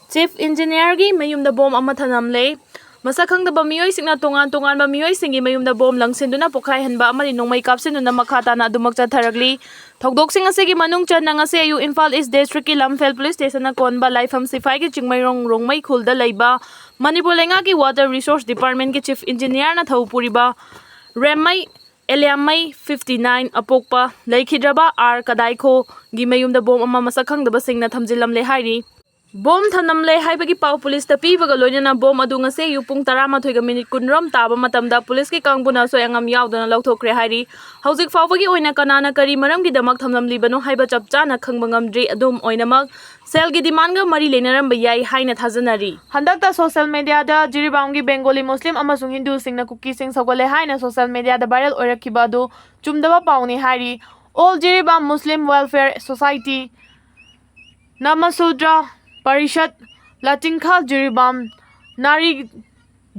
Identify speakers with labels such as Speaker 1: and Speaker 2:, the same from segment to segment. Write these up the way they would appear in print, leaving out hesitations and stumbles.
Speaker 1: Chief Engineer gi mayumda bom ama thanam le masakang da bamiyoy singna tongan bamiyoy singi mayumda bom langsinduna pokhai hanba amani nongmai kapsinuna makhata na dumak chatharagli thogdok sing ase gi manung chan nang ase ayu Imphal East District ki Lamphel Police Station na konba laifam sifai gi chingmai rongmai khulda leiba Manipur lenga ki Water Resource Department ki Chief Engineer na thaupuriba Remai Eliamai 59 apokpa Laikhidraba R Kadaikho gi mayumda bom ama masakang da basing na thamjilam le hairi Bom thanam le haibagi pau police ta pibaga loinana bom adu ngase yupung 12 kunrom taba matamda police ki kangbuna soyangam yaudana lauthokre hairi hauzik fawbagi oina kanana kari maram gi damak thamlam libano haiba chapcha na khangbangam dri adum oinamak sel gi demand ga mari lenaram bayai haina thajanari handakta social media da jiribam gi Bengali Muslim amasung Hindu singna Kuki Sougatpa haina social media da viral oirakhiba du chumdaba pauni hairi all Jiribam Muslim Welfare Society Namasudra Parishad Latingkha Jiribam Nari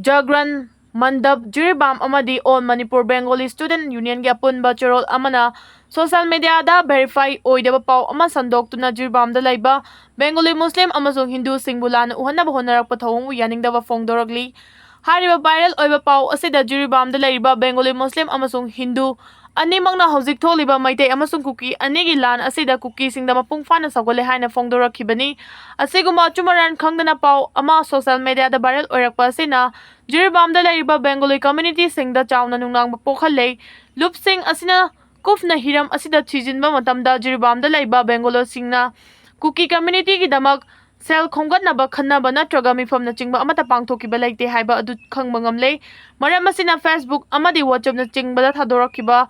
Speaker 1: Jagran Mandap Jiribam Amadi All Manipur Bengali Student Union Gyapun Bacharol Amana Social Media da verify oidaba pau ama sandok tuna Jiribam da laiba Bengali Muslim amasung Hindu singbulan uhana bahonarak pathawung yaningdaba fongdoragli Hariba viral oiba pau asida Jiribam da laiba Bengali Muslim amasung Hindu Animangna hauzik tholiba maitai amasung Kuki anigi lan asida Kuki singda mapung fana Sougatpa haina fongdorakhibani asiguma chumaran khangdana pau ama social media da viral oirakpa asina Jiribam da laiba Bengali community singda chauna nungnang pokhale loop sing asina kufna hiram asida thijinba matamda Jiribam da laiba Bengali singna Kuki community gi damak sel khonggatnaba khanaba natraga mifamna chingba amata pangthokiba leite haiba adu khangmangam le maram asina Facebook amadi WhatsApp na chingba da thadorakiba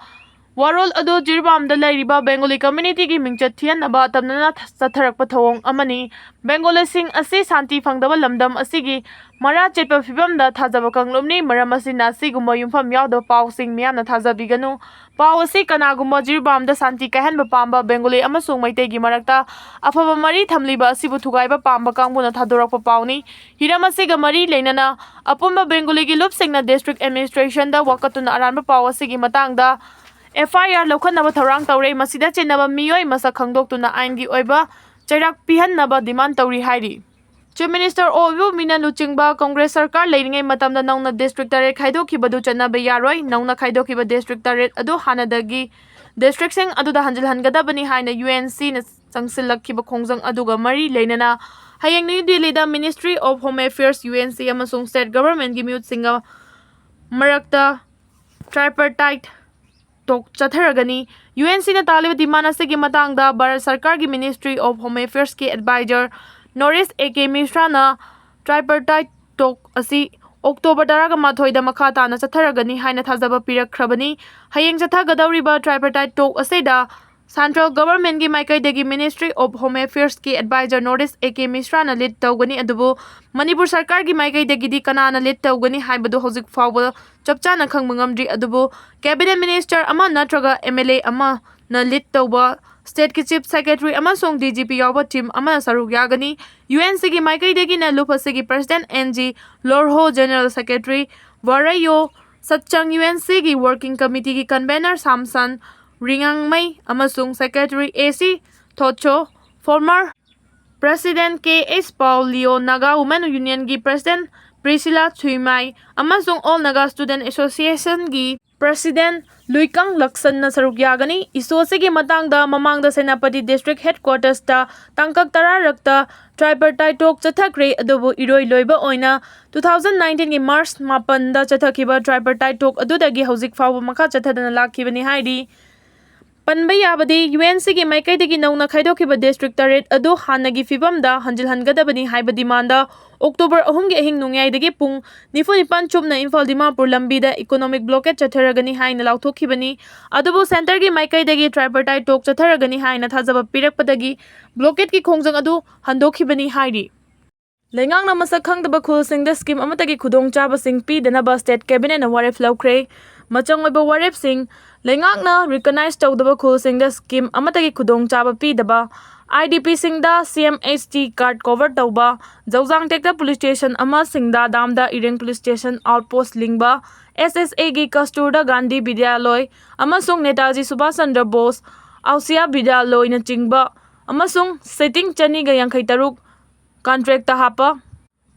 Speaker 1: warol adu Jiribam da lairiba Bengali community gi mingchat thianaba tamna satharakpa thawong amani Bengali sing ase santi phangdaba lamdam asigi mara chetpa phibam da thajaba kanglomni maram asina siguma yumpham yawda paw sing miyamna thajabiganu paw ase kanaguma Jiribam da santi kahanba pamba Bengali amasung maitai gi marakta afaba mari thamliba asibu thugaiba pamba kangbuna thadorakpa pawni hiram asiga mari leinana apumba Bengali gi lupsingna district administration da wakatuna aranba paw asigi matangda FIR lokhanaba tharang tawre masida chenaba miyoi masak khangdoktuna ain gi oiba chairak pihanaba demand tawri hairi Chief Minister Obu Mina Luchingba Congress Sarkar leiringai matamda nauna district tare khaidokhibadu chanaba yaroi nauna khaidokhiba district tare adu hanadagi district sing aduda hanjil hangadabani haina UNC na sangsilakhiba khongjang aduga mari leinana hayang New Delhi da Ministry of Home Affairs UNC amasung state government gi mute singa marakta tripartite tok chatharagani UNC na taliba dimana se gi matangda Bharat Sarkar gi Ministry of Home Affairs ki advisor Norris AK Mishra na tripartite tok asi October 18 da makhata na chatharagani haina thajaba pirakhrabani hayeng chathagadawriba tripartite tok aseda Central Government gi maikaidagi Ministry of Home Affairs ki advisor Norris AK Mishra na lead tawgani adubu Manipur Sarkar gi maikaidagi di kanana lead tawgani haibadu hauzik fawba chapchana khangmangamdri adubu Cabinet Minister ama natraga MLA ama na lead tawba State ki Chief Secretary amasung DGP yawba team ama saruk yagani UNC gi maikaidagi na lupasigi President NG Lorho General Secretary Warayo Satchang UNC gi Working Committee gi convener Samson Ringangmai amasung Secretary AC Thocho former President KS Paul Leo Naga Women Union gi President Priscilla Thuimai amasung All Naga Student Association gi President Luikang Laksan na saruk yagani isose gi matangda mamangda Senapati District Headquarters ta tangkak tararakta tripartite tok chathakre adubu iroi loiba oina 2019 gi March 8 da chathakhiba tripartite tok adudagi hauzik fawba makha chathadana lakhibani haidi Panba yabadi UNC gi maikaidagi nauna khaidokhiba district tare adu hanagi fibamda hanjil hangadabani haiba demanda October 3 gi ahing nungyai pung nipan chumna Imphal Dimapur lambida economic blockade chatharagani haina lauthokhibani adubu center gi maikaidagi tripartite tok chatharagani haina thajaba pirakpadagi blockade ki khongjang adu handokhibani hairi Lengang na masak khangdaba khulsingda scheme amatagi khudongchaba sing pi danaba state cabinet na waref laukre machang oiba waref sing Lengang na recognize tawdaba khulsingda scheme amatagi khudongchaba pi daba IDP singda CMHT card cover tawba Jaujang Tekta police station ama singda damda Ireng police station outpost lingba SSA gi Kasturba Gandhi Vidyaloy amasung Netaji Subhash Chandra Bose Ausia Vidyaloy na chingba amasung setting chani ga 53 contract hapa.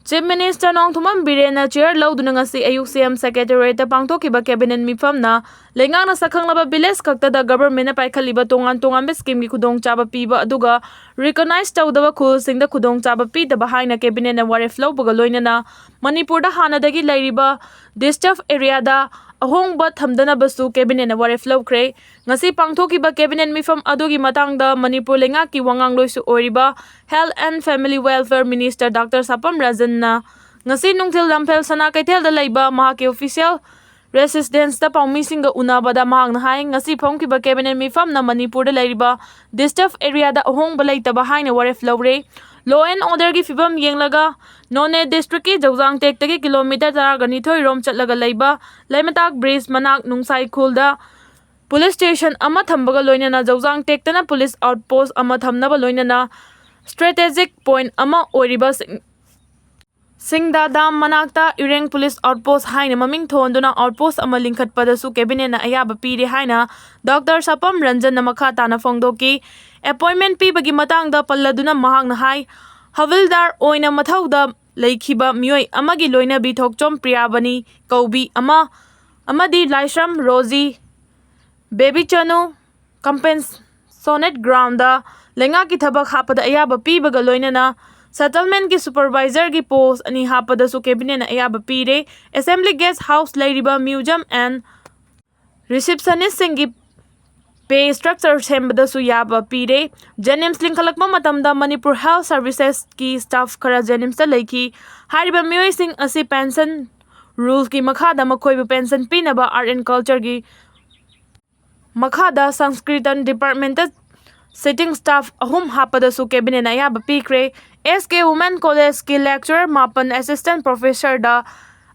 Speaker 1: Chief Minister Nongthumam Birena chair lauduna ngasi ayuk CM Secretariat pangthokiba cabinet mifamna lengang na sakhanglaba village kaktada government na paikhaliba tongan scheme gi khudong chaba piba aduga recognize tawdaba khul singda khudong chaba pi da haina cabinet na ware flow baga loinana Manipur da hanadagi lairiba disturbed area da ahongba thamdana basu cabinet na ware flow kre ngasi pangthokiba cabinet mifam adugi matangda Manipur lenga ki wangang loisu oriba Health and Family Welfare Minister Dr. Sapam Rajan na ngasi nungthil lampel sana kaithel da laiba mahaki official residence da pangmising ga unabada mahang na hai ngasi phongkiba cabinet mifam na Manipur da lairiba disturbed area da ahong balai taba haina ware flow re law and order gi fibam yenglaga none district ki jawjang tek tagi kilometer tara gani thoi rom chatlaga laiba laimatak bridge manak nungsai khulda police station ama thambaga loinana jawjang tek tana police outpost ama thamnaba loinana strategic point ama oriba Singda dam manakta Ireng police outpost haina maming thonduna outpost ama lingkhat padasu cabinet na ayaba pire haina Dr. Sapam Ranjan na makha tana phongdoki appointment pi bagi matangda palladuna mahang na hai havildar oina mathauda leikhiba mioi amagi loina bi thokchom priyabani kaubi ama amadi laishram rozi baby chanu compens sonnet ground da lenga ki thabak hapada ayaba pi baga loina na settlement ki supervisor ki post ani hapada su cabinet na ayaba pire assembly guest house lairiba museum and receptionist singi pay structure sembada su yaba pire jenims linkalakma matamda Manipur Health Services ki staff khara jenims ta leiki hariba mioi sing asi pension rules ki makhada makhoi bu pension pinaba art and culture ki makhada sanskritan department sitting staff ahum hapada su cabinet na ayaba pikre SK Women College ki lecturer mapan assistant professor da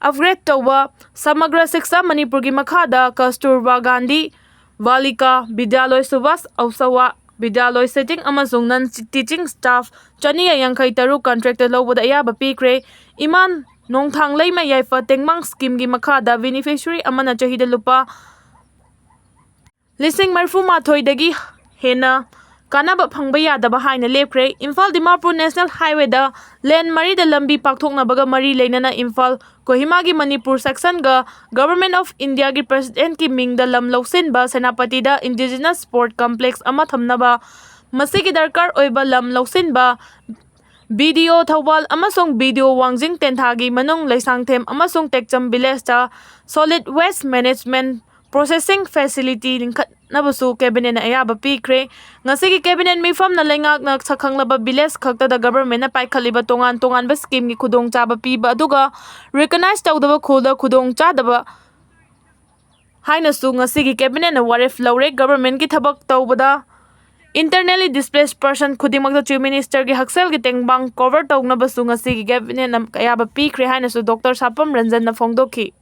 Speaker 1: upgrade towa samagra shiksha Manipur ki makhada Kasturba Gandhi Valika Vidyaloy Subhas Ausawa Vidyaloy sitting amasung non teaching staff chaniya yangkhai taru contractor lobada ayaba pikre iman nongthang leima yaifa tengmang scheme gi makhada beneficiary amana chahida lupa lising marfu mathoi dagi hena kanaba phangba yadaba haina lepkre Imphal Dimapur National Highway da lane mari da lambi pakthokna baga mari leinana Imphal Kohima gi Manipur section ga Government of India gi President ki ming da lam lausin ba Senapati da Indigenous Sport Complex ama thamna ba masigi darkar oiba lam lausin ba BDO Thawal amasung BDO Wangjing Tenthagi manung Laisangthem amasung Tekcham village da solid waste management processing facility lingkhat nabasu cabinet na ayaba pikre ngasigi cabinet mifam na lengak na sakhanglaba village khakta da government na paikhaliba tongan ba scheme gi khudong chaba piba aduga recognize tawdaba khulda khudong chadaba haina su ngasigi cabinet na ware flore government gi thabak tawbada internally displaced person khudimagda chief minister gi haksel gi tengbang cover tawna basu ngasigi cabinet na ayaba pikre haina su Dr. Sapam Ranjan na phongdoki